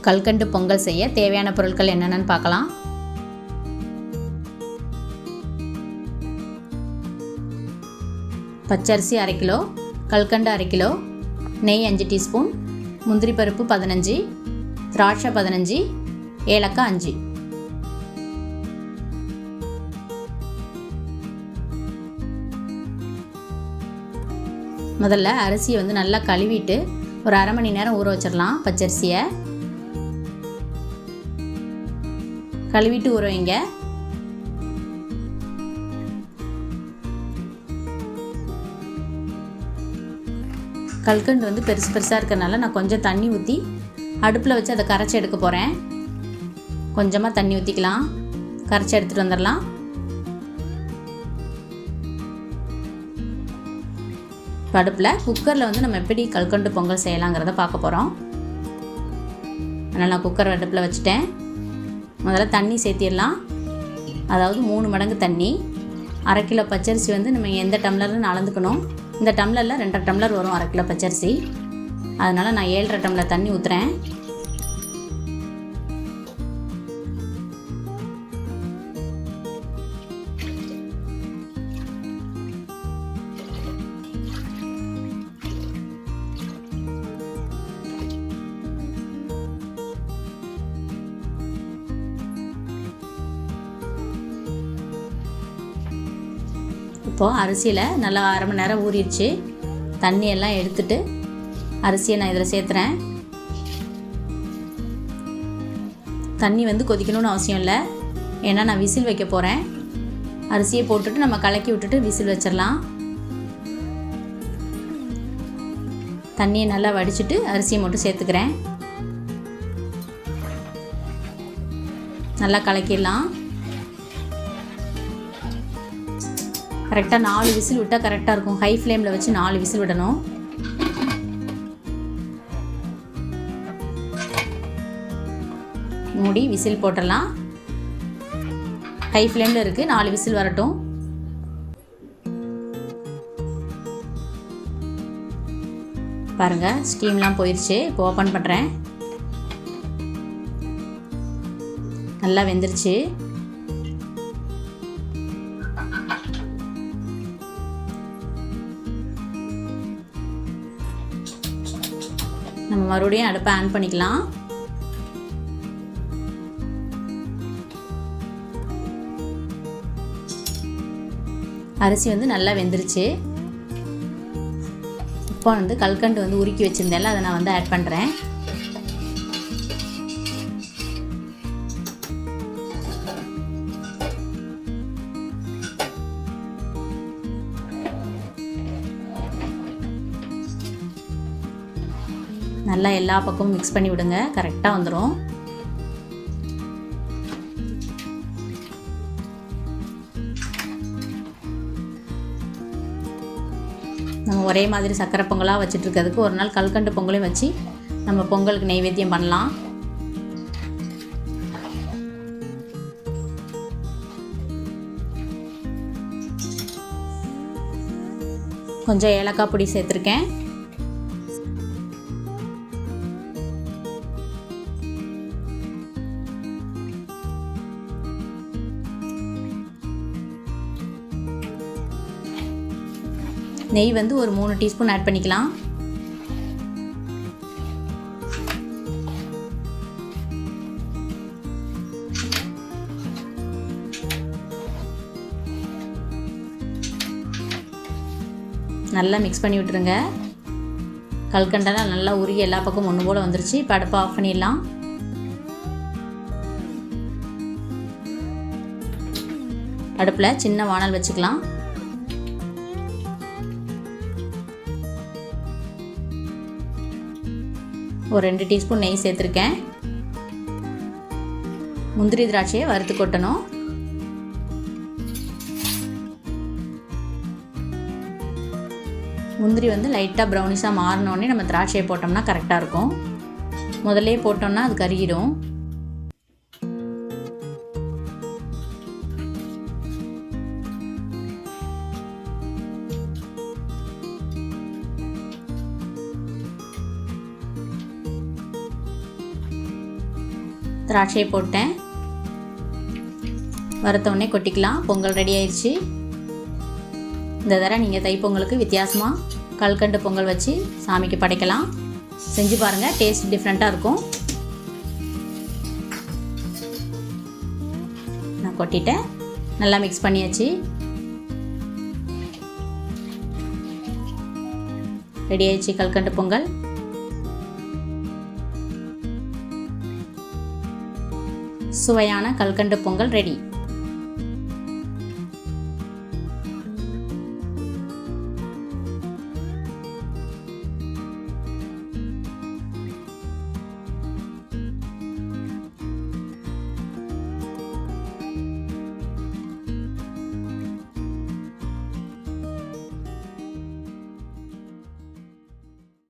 கல்கண்டு பொங்கல் செய்ய தேவையான பொருட்கள் என்னென்னு பார்க்கலாம். பச்சரிசி 1/2 கிலோ, கல்கண்டு 1/2 கிலோ, நெய் 5 டீஸ்பூன், முந்திரி பருப்பு 15, திராட்சை 15, ஏலக்காய் 5. முதல்ல அரிசியை நல்லா கழுவிட்டு ஒரு 1/2 மணி நேரம் ஊற வச்சிடலாம். பச்சரிசியை கழுவிட்டு ஊற வைங்க. கல்கண்டு பெருசு பெருசாக இருக்கிறனால நான் கொஞ்சம் தண்ணி ஊற்றி அடுப்பில் வச்சு அதை கரைச்சி எடுக்க போகிறேன். கொஞ்சமாக தண்ணி ஊற்றிக்கலாம், கரைச்சி எடுத்துகிட்டு வந்துடலாம். அடுப்பில் குக்கரில் நம்ம எப்படி கல்கண்டு பொங்கல் செய்யலாங்கிறத பார்க்க போகிறோம். அதனால் நான் குக்கர் அடுப்பில் வச்சுட்டேன். முதல்ல தண்ணி சேர்த்திடலாம். அதாவது 3 மடங்கு தண்ணி. 1/2 கிலோ பச்சரிசி நம்ம எந்த டம்ளர்னு அளந்துக்கணும். இந்த டம்ளரில் 2.5 டம்ளர் வரும் 1/2 கிலோ பச்சரிசி. அதனால் நான் 7.5 டம்ளர் தண்ணி ஊற்றுறேன். இப்போது அரிசியில் நல்லா 1/2 மணி நேரம் ஊறிடுச்சு. தண்ணியெல்லாம் எடுத்துட்டு அரிசியை நான் இதில் சேர்த்துறேன். தண்ணி கொதிக்கணும்னு அவசியம் இல்லை, ஏன்னா நான் விசில் வைக்க போகிறேன். அரிசியை போட்டுட்டு நம்ம கலக்கி விட்டுட்டு விசில் வச்சிடலாம். தண்ணியை நல்லா வடிச்சிட்டு அரிசியை மட்டும் சேர்த்துக்கிறேன். நல்லா கலக்கிடலாம். கரெக்டாக 4 விசில் விட்டால் கரெக்டாக இருக்கும். ஹை ஃப்ளேமில் வச்சு 4 விசில் விடணும். மூடி விசில் போட்டுடலாம். ஹை ஃப்ளேமில் இருக்குது, 4 விசில் வரட்டும். பாருங்கள், ஸ்டீம்லாம் போயிடுச்சு. இப்போ ஓப்பன் பண்ணுறேன். நல்லா வெந்துருச்சு. நம்ம மறுபடியும் அடுப்பை ஆன் பண்ணிக்கலாம். அரிசி நல்லா வெந்துருச்சு. இப்போ கல்கண்டு உருக்கி வச்சிருந்தேன்ல, அதை நான் ஆட் பண்ணுறேன். நல்லா எல்லா பக்கமும் மிக்ஸ் பண்ணி விடுங்க, கரெக்டாக வந்துடும். நம்ம ஒரே மாதிரி சக்கரை பொங்கலாக வச்சுட்டு இருக்கிறதுக்கு ஒரு நாள் கல்கண்டு பொங்கலையும் வச்சு நம்ம பொங்கலுக்கு நைவேத்தியம் பண்ணலாம். கொஞ்சம் ஏலக்காய் பொடி சேர்த்துருக்கேன். நெய் ஒரு 3 டீஸ்பூன் ஆட் பண்ணிக்கலாம். நல்லா மிக்ஸ் பண்ணி விட்டுருங்க. கல்கண்டெல்லாம் நல்லா உருகி எல்லா பக்கமும் ஒன்று போல் வந்துருச்சு. இப்போ அடுப்பை ஆஃப் பண்ணிடலாம். அடுப்பில் சின்ன வானல் வச்சுக்கலாம். ஒரு 2 டீஸ்பூன் நெய் சேர்த்துருக்கேன். முந்திரி திராட்சையை வறுத்து கொட்டணும். முந்திரி லைட்டாக ப்ரௌனிஷாக மாறினோடனே நம்ம திராட்சையை போட்டோம்னா கரெக்டாக இருக்கும். முதல்லே போட்டோம்னா அது கருகிடும். திராட்சையை போட்டேன். வறுத்த உடனே கொட்டிக்கலாம். பொங்கல் ரெடி ஆயிடுச்சு. இந்த தடவை நீங்கள் தைப்பொங்கலுக்கு வித்தியாசமாக கல்கண்டு பொங்கல் வச்சு சாமிக்கு படைக்கலாம். செஞ்சு பாருங்கள், டேஸ்ட் டிஃப்ரெண்ட்டாக இருக்கும். நான் கொட்டிட்டேன். நல்லா மிக்ஸ் பண்ணியாச்சு. ரெடி ஆயிடுச்சு கல்கண்டு பொங்கல். சுவையான கல்கண்டு பொங்கல் ரெடி.